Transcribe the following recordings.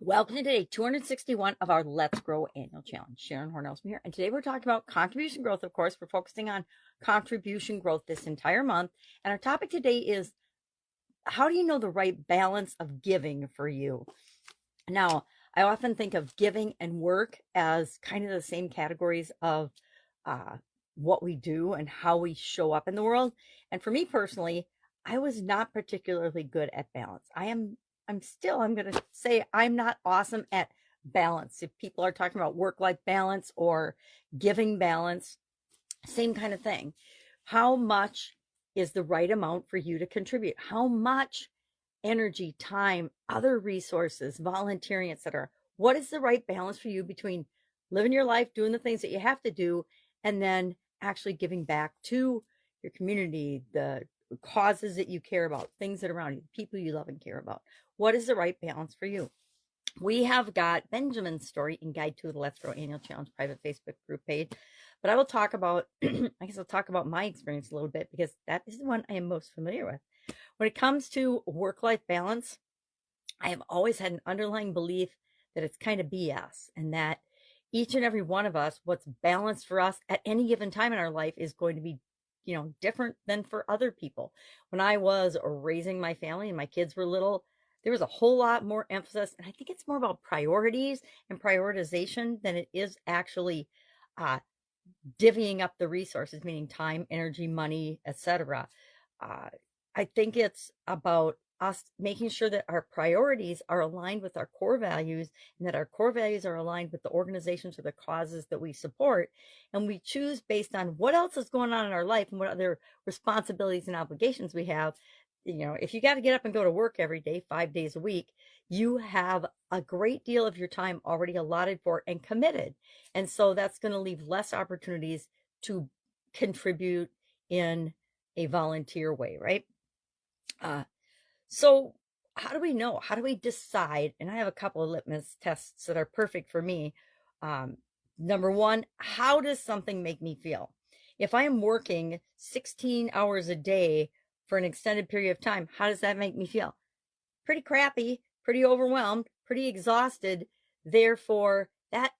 Welcome to day 261 of our Let's Grow annual challenge. Sharon Horne-Ellstrom here. And today we're talking about contribution growth. Of course, we're focusing on contribution growth this entire month. And our topic today is, how do you know the right balance of giving for you? Now, I often think of giving and work as kind of the same categories of what we do and how we show up in the world. And for me personally, I was not particularly good at balance. I'm going to say I'm not awesome at balance. If people are talking about work-life balance or giving balance, same kind of thing. How much is the right amount for you to contribute? How much energy, time, other resources, volunteering, etc. What is the right balance for you between living your life, doing the things that you have to do, and then actually giving back to your community, the causes that you care about, things that are around you, people you love and care about? What is the right balance for you? We have got Benjamin's story in Guide to the Let's Grow Annual Challenge private Facebook group page. But I will talk about, I guess I'll talk about my experience a little bit because that is the one I am most familiar with. When it comes to work-life balance, I have always had an underlying belief that it's kind of BS, and that each and every one of us, what's balanced for us at any given time in our life is going to be, different than for other people. When I was raising my family and my kids were little, there was a whole lot more emphasis, and I think it's more about priorities and prioritization than it is actually divvying up the resources, meaning time, energy, money, etc. I think it's about us making sure that our priorities are aligned with our core values, and that our core values are aligned with the organizations or the causes that we support. And we choose based on what else is going on in our life and what other responsibilities and obligations we have. If you got to get up and go to work every day, 5 days a week, you have a great deal of your time already allotted for and committed. And so that's going to leave less opportunities to contribute in a volunteer way, right? So how do we know? How do we decide? And I have a couple of litmus tests that are perfect for me. Number one, how does something make me feel? If I am working 16 hours a day for an extended period of time, how does that make me feel? Pretty crappy, pretty overwhelmed, pretty exhausted. Therefore, that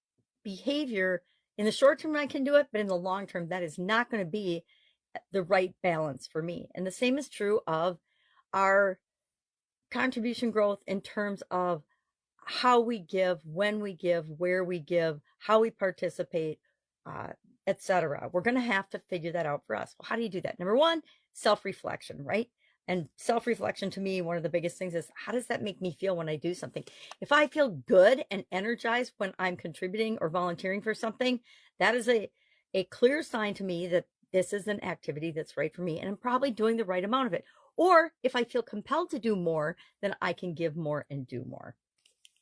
behavior, in the short term, I can do it, but in the long term, that is not going to be the right balance for me. And the same is true of our contribution growth in terms of how we give, when we give, where we give, how we participate, etc. We're going to have to figure that out for us. Well, how do you do that? Number one, self-reflection, right? And self-reflection, to me, one of the biggest things is, how does that make me feel when I do something? If I feel good and energized when I'm contributing or volunteering for something, that is a clear sign to me that this is an activity that's right for me, and I'm probably doing the right amount of it. Or if I feel compelled to do more, then I can give more and do more.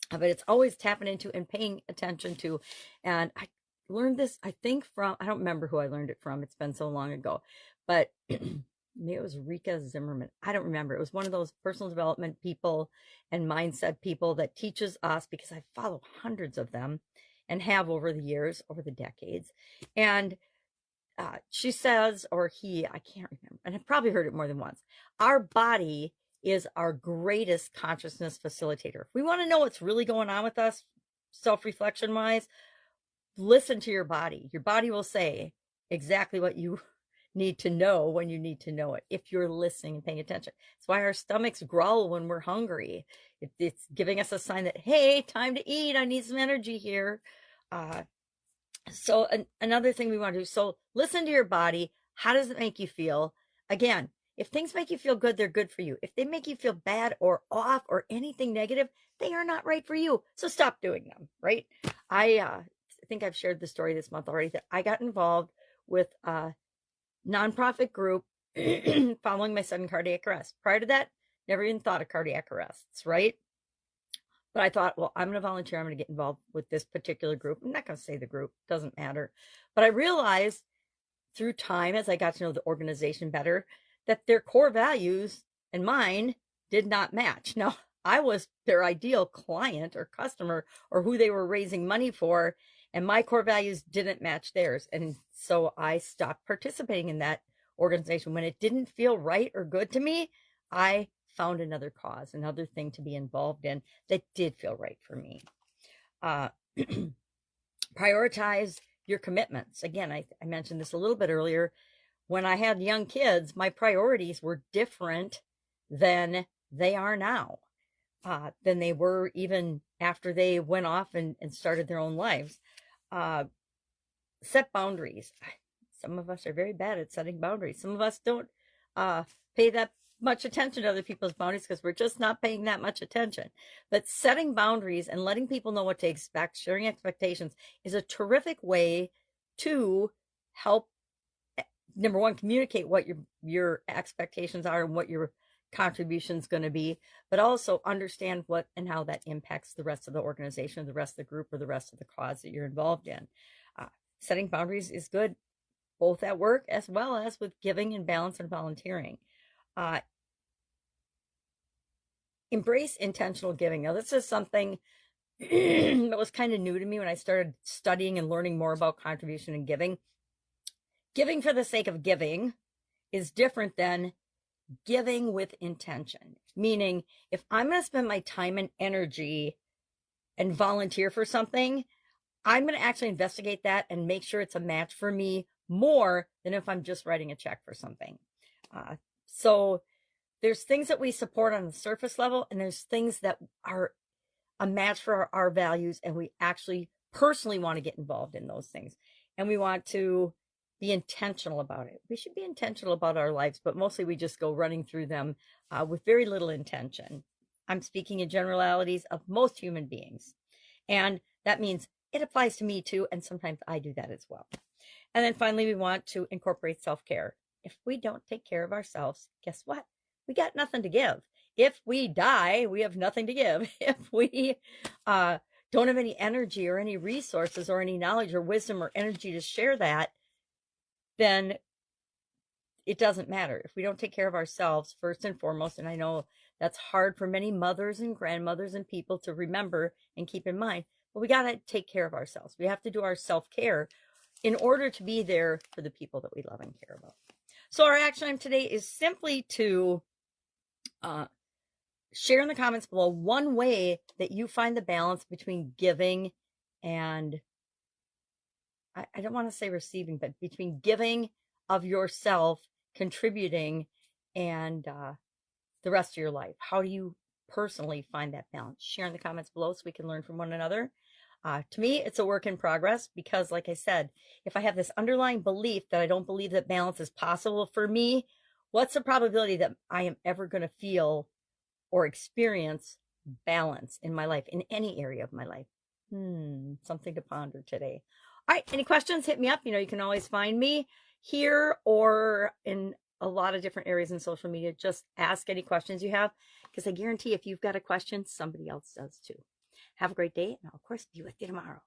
But it's always tapping into and paying attention to. And I learned this, I think, from, I don't remember who I learned it from. It's been so long ago. But maybe it was Rika Zimmerman. I don't remember. It was one of those personal development people and mindset people that teaches us, because I follow hundreds of them and have over the years, over the decades. And she says, or he, I can't remember, and I've probably heard it more than once, our body is our greatest consciousness facilitator. If we want to know what's really going on with us, self-reflection wise, listen to your body. Your body will say exactly what you need to know when you need to know it, if you're listening and paying attention. That's why our stomachs growl when we're hungry. It's giving us a sign that, hey, time to eat. I need some energy here. So another thing we want to do, so listen to your body. How does it make you feel? Again, if things make you feel good, they're good for you. If they make you feel bad or off or anything negative, they are not right for you. So stop doing them, right? I think I've shared the story this month already that I got involved with a nonprofit group following my sudden cardiac arrest. Prior to that, never even thought of cardiac arrests, right? But I thought, well, I'm going to volunteer. I'm going to get involved with this particular group. I'm not going to say the group, doesn't matter. But I realized through time, as I got to know the organization better, that their core values and mine did not match. Now, I was their ideal client or customer or who they were raising money for, and my core values didn't match theirs. And so I stopped participating in that organization. When it didn't feel right or good to me, I found another cause, another thing to be involved in that did feel right for me. Prioritize your commitments. Again, I mentioned this a little bit earlier. When I had young kids, my priorities were different than they are now, than they were even after they went off and started their own lives. Set boundaries. Some of us are very bad at setting boundaries. Some of us don't pay that much attention to other people's boundaries because we're just not paying that much attention. But setting boundaries and letting people know what to expect, sharing expectations, is a terrific way to help, number one, communicate what your expectations are and what your contribution is going to be, but also understand what and how that impacts the rest of the organization, the rest of the group, or the rest of the cause that you're involved in. Setting boundaries is good, both at work as well as with giving and balance and volunteering. Embrace intentional giving. Now, this is something that was kind of new to me when I started studying and learning more about contribution and giving. Giving for the sake of giving is different than giving with intention. Meaning, if I'm going to spend my time and energy and volunteer for something, I'm going to actually investigate that and make sure it's a match for me more than if I'm just writing a check for something. So there's things that we support on the surface level, and there's things that are a match for our values, and we actually personally want to get involved in those things. And we want to be intentional about it. We should be intentional about our lives, but mostly we just go running through them with very little intention. I'm speaking in generalities of most human beings. And that means it applies to me too, and sometimes I do that as well. And then finally, we want to incorporate self-care. If we don't take care of ourselves, guess what? We got nothing to give. If we die, we have nothing to give. If we don't have any energy or any resources or any knowledge or wisdom or energy to share that, then it doesn't matter. If we don't take care of ourselves first and foremost, and I know that's hard for many mothers and grandmothers and people to remember and keep in mind, but we got to take care of ourselves. We have to do our self-care in order to be there for the people that we love and care about. So our action item today is simply to share in the comments below one way that you find the balance between giving and, I don't want to say receiving, but between giving of yourself, contributing, and the rest of your life. How do you personally find that balance? Share in the comments below so we can learn from one another. To me, it's a work in progress because, like I said, if I have this underlying belief that I don't believe that balance is possible for me, what's the probability that I am ever going to feel or experience balance in my life, in any area of my life? Something to ponder today. All right, any questions? Hit me up. You can always find me here or in a lot of different areas in social media. Just ask any questions you have, because I guarantee if you've got a question, somebody else does too. Have a great day, and I'll, of course, be with you tomorrow.